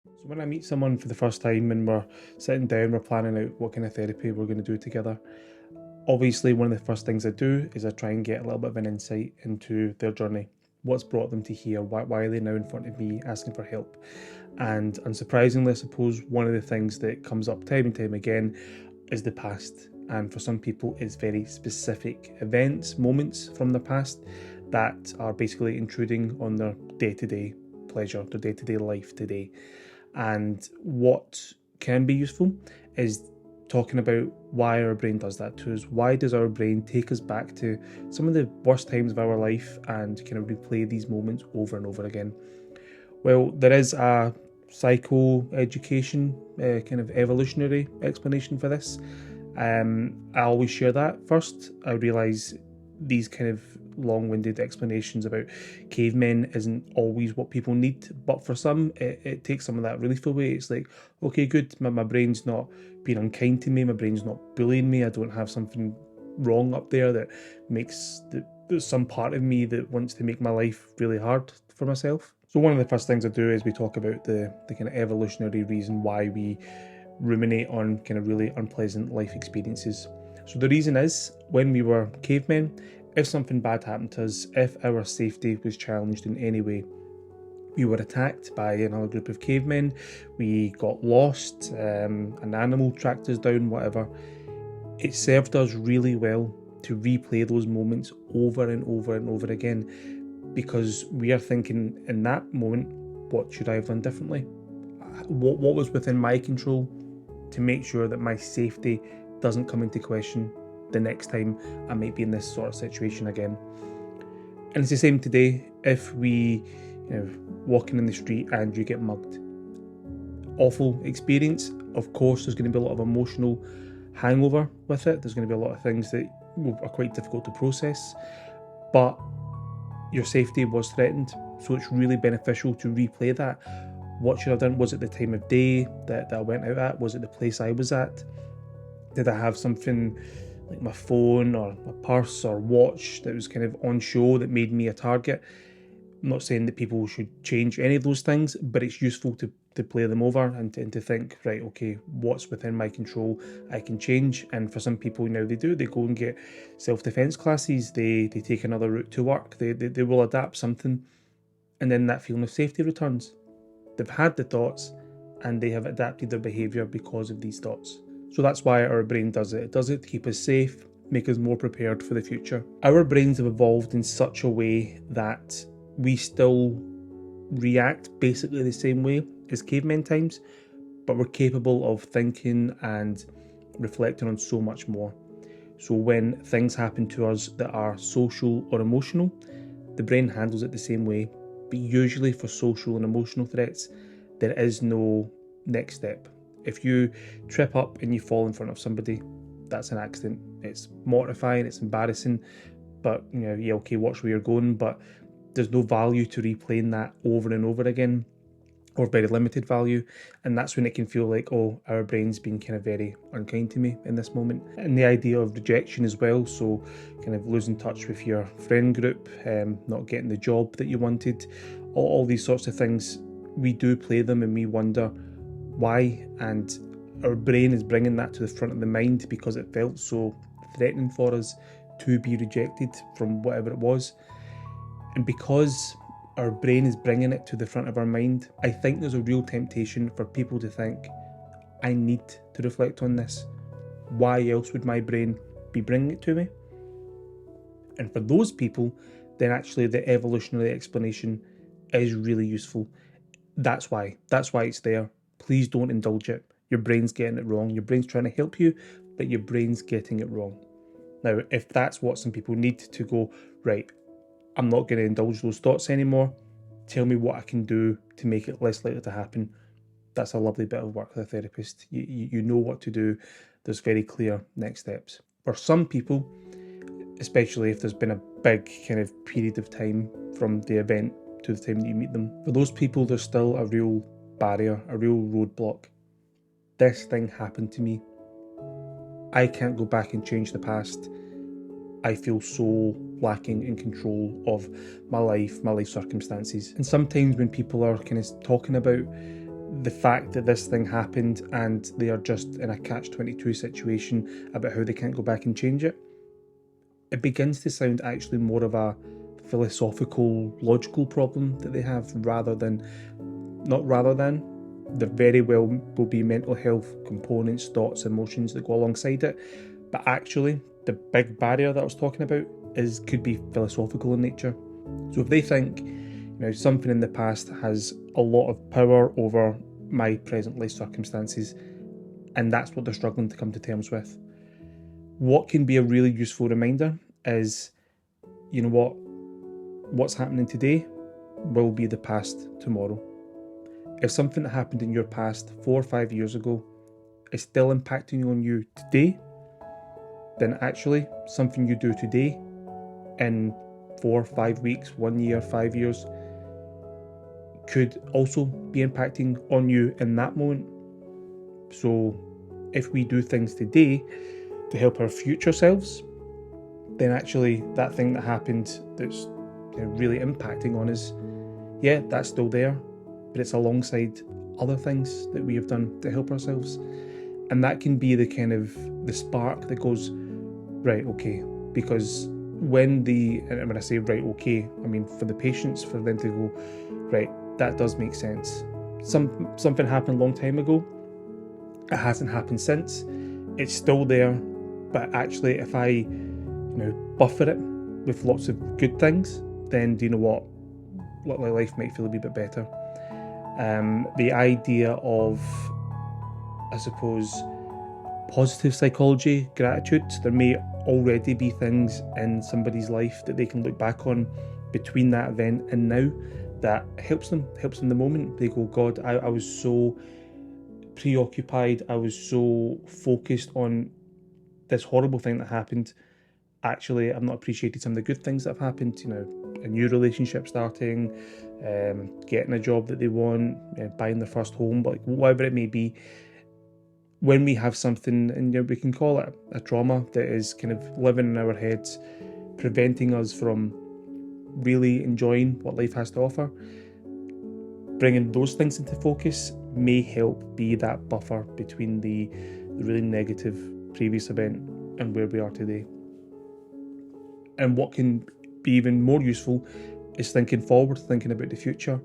So when I meet someone for the first time and we're sitting down, we're planning out what kind of therapy we're going to do together. Obviously, one of the first things I do is I try and get a little bit of an insight into their journey. What's brought them to here? Why are they now in front of me asking for help? And unsurprisingly, I suppose one of the things that comes up time and time again is the past. And for some people, it's very specific events, moments from the past that are basically intruding on their day to day pleasure, their day to day life today. And what can be useful is talking about why our brain does that to us. Why does our brain take us back to some of the worst times of our life and kind of replay these moments over and over again? Well, there is a psycho-education kind of evolutionary explanation for this. I always share that first. I realise these kind of long-winded explanations about cavemen isn't always what people need, but for some it takes some of that relief away. It's like, okay, good, my brain's not being unkind to me, my brain's not bullying me, I don't have something wrong up there that makes there's some part of me that wants to make my life really hard for myself. So one of the first things I do is we talk about the kind of evolutionary reason why we ruminate on kind of really unpleasant life experiences. So the reason is, when we were cavemen, if something bad happened to us, if our safety was challenged in any way, we were attacked by another group of cavemen, we got lost, an animal tracked us down, whatever, it served us really well to replay those moments over and over and over again, because we are thinking in that moment, what should I have done differently? What was within my control to make sure that my safety doesn't come into question the next time I might be in this sort of situation again. And it's the same today. If we, walking in the street and you get mugged, awful experience. Of course, there's going to be a lot of emotional hangover with it. There's going to be a lot of things that are quite difficult to process, but your safety was threatened, so it's really beneficial to replay that. What should I have done? Was it the time of day that I went out at? Was it the place I was at? Did I have something like my phone or a purse or watch that was kind of on show that made me a target? I'm not saying that people should change any of those things, but it's useful to play them over and to think, right, okay, what's within my control I can change. And for some people now, they go and get self-defense classes, they take another route to work, they will adapt something, and then that feeling of safety returns. They've had the thoughts and they have adapted their behaviour because of these thoughts. So that's why our brain does it. It does it to keep us safe, make us more prepared for the future. Our brains have evolved in such a way that we still react basically the same way as cavemen times, but we're capable of thinking and reflecting on so much more. So when things happen to us that are social or emotional, the brain handles it the same way, but usually for social and emotional threats, there is no next step. If you trip up and you fall in front of somebody, that's an accident. It's mortifying, it's embarrassing, but yeah, okay, watch where you're going, but there's no value to replaying that over and over again, or very limited value. And that's when it can feel like, oh, our brain's been kind of very unkind to me in this moment. And the idea of rejection as well, so kind of losing touch with your friend group, not getting the job that you wanted, all these sorts of things, we do play them and we wonder why, and our brain is bringing that to the front of the mind because it felt so threatening for us to be rejected from whatever it was. And because our brain is bringing it to the front of our mind, I think there's a real temptation for people to think, I need to reflect on this. Why else would my brain be bringing it to me? And for those people, then actually the evolutionary explanation is really useful. That's why it's there. Please don't indulge it. Your brain's getting it wrong. Your brain's trying to help you, but your brain's getting it wrong. Now, if that's what some people need to go, right, I'm not going to indulge those thoughts anymore, tell me what I can do to make it less likely to happen, that's a lovely bit of work with a therapist. You know what to do. There's very clear next steps. For some people, especially if there's been a big kind of period of time from the event to the time that you meet them, for those people there's still a real barrier, a real roadblock. This thing happened to me. I can't go back and change the past. I feel so lacking in control of my life circumstances. And sometimes when people are kind of talking about the fact that this thing happened and they are just in a catch-22 situation about how they can't go back and change it, it begins to sound actually more of a philosophical, logical problem that they have there very well will be mental health components, thoughts, emotions that go alongside it. But actually, the big barrier that I was talking about could be philosophical in nature. So if they think, something in the past has a lot of power over my present life circumstances, and that's what they're struggling to come to terms with, what can be a really useful reminder is, what's happening today will be the past tomorrow. If something that happened in your past 4 or 5 years ago is still impacting on you today, then actually something you do today in 4, 5 weeks, 1 year, 5 years could also be impacting on you in that moment. So if we do things today to help our future selves, then actually that thing that happened that's really impacting on us, that's still there, but it's alongside other things that we have done to help ourselves. And that can be the kind of the spark that goes, right, okay, because when I say right, okay, I mean for the patients, for them to go, right, that does make sense. Something happened a long time ago, it hasn't happened since, it's still there, but actually if I buffer it with lots of good things, then do you know what, life might feel a wee bit better. The idea of, I suppose, positive psychology, gratitude, there may already be things in somebody's life that they can look back on between that event and now that helps them in the moment. They go, God, I was so preoccupied, I was so focused on this horrible thing that happened. Actually, I've not appreciated some of the good things that have happened, a new relationship starting, getting a job that they want, buying their first home, but whatever it may be. When we have something, and we can call it a trauma that is kind of living in our heads, preventing us from really enjoying what life has to offer, bringing those things into focus may help be that buffer between the really negative previous event and where we are today. And what can be even more useful is thinking forward, thinking about the future.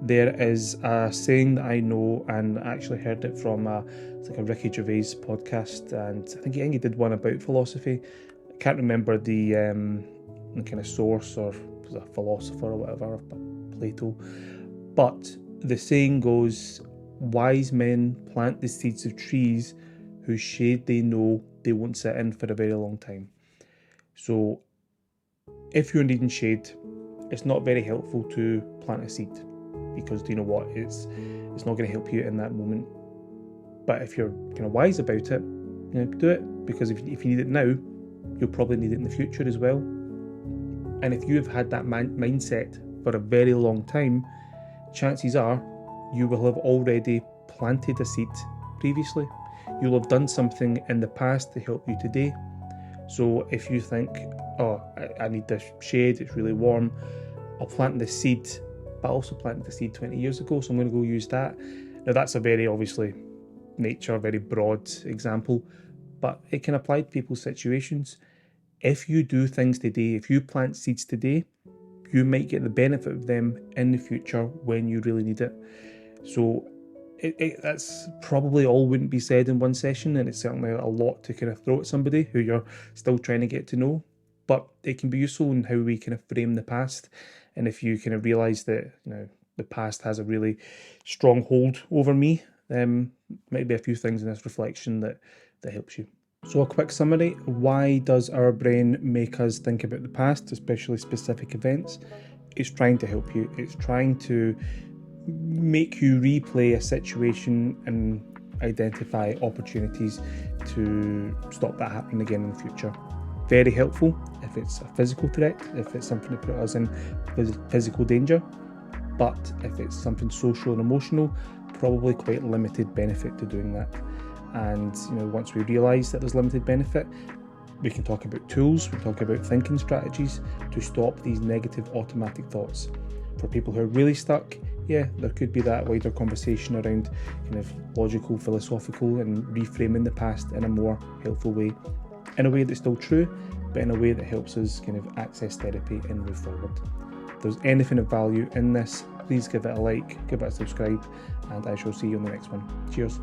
There is a saying that I know, and I actually heard it from it's like a Ricky Gervais podcast, and I think he did one about philosophy. I can't remember the kind of source, or was it a philosopher or whatever, Plato. But the saying goes, wise men plant the seeds of trees whose shade they know they won't sit in for a very long time. So if you're needing shade, it's not very helpful to plant a seed, because do you know what, it's not going to help you in that moment. But if you're kind of wise about it, do it, because if you need it now, you'll probably need it in the future as well. And if you have had that mindset for a very long time, chances are you will have already planted a seed previously. You'll have done something in the past to help you today. So if you think, oh, I need this shade, it's really warm, I'll plant this seed, but I also planted the seed 20 years ago, so I'm going to go use that. Now that's a very obviously very broad example, but it can apply to people's situations. If you do things today, if you plant seeds today, you might get the benefit of them in the future when you really need it. So that's probably all wouldn't be said in one session, and it's certainly a lot to kind of throw at somebody who you're still trying to get to know. But it can be useful in how we kind of frame the past. And if you kind of realise that the past has a really strong hold over me, might be a few things in this reflection that helps you. So a quick summary: why does our brain make us think about the past, especially specific events? It's trying to help you. It's trying to make you replay a situation and identify opportunities to stop that happening again in the future. Very helpful if it's a physical threat, if it's something to put us in physical danger. But if it's something social and emotional, probably quite limited benefit to doing that. And once we realise that there's limited benefit, we can talk about tools, we talk about thinking strategies to stop these negative automatic thoughts. For people who are really stuck, yeah, there could be that wider conversation around kind of logical, philosophical, and reframing the past in a more helpful way, in a way that's still true, but in a way that helps us kind of access therapy and move forward. If there's anything of value in this, please give it a like, give it a subscribe, and I shall see you on the next one. Cheers.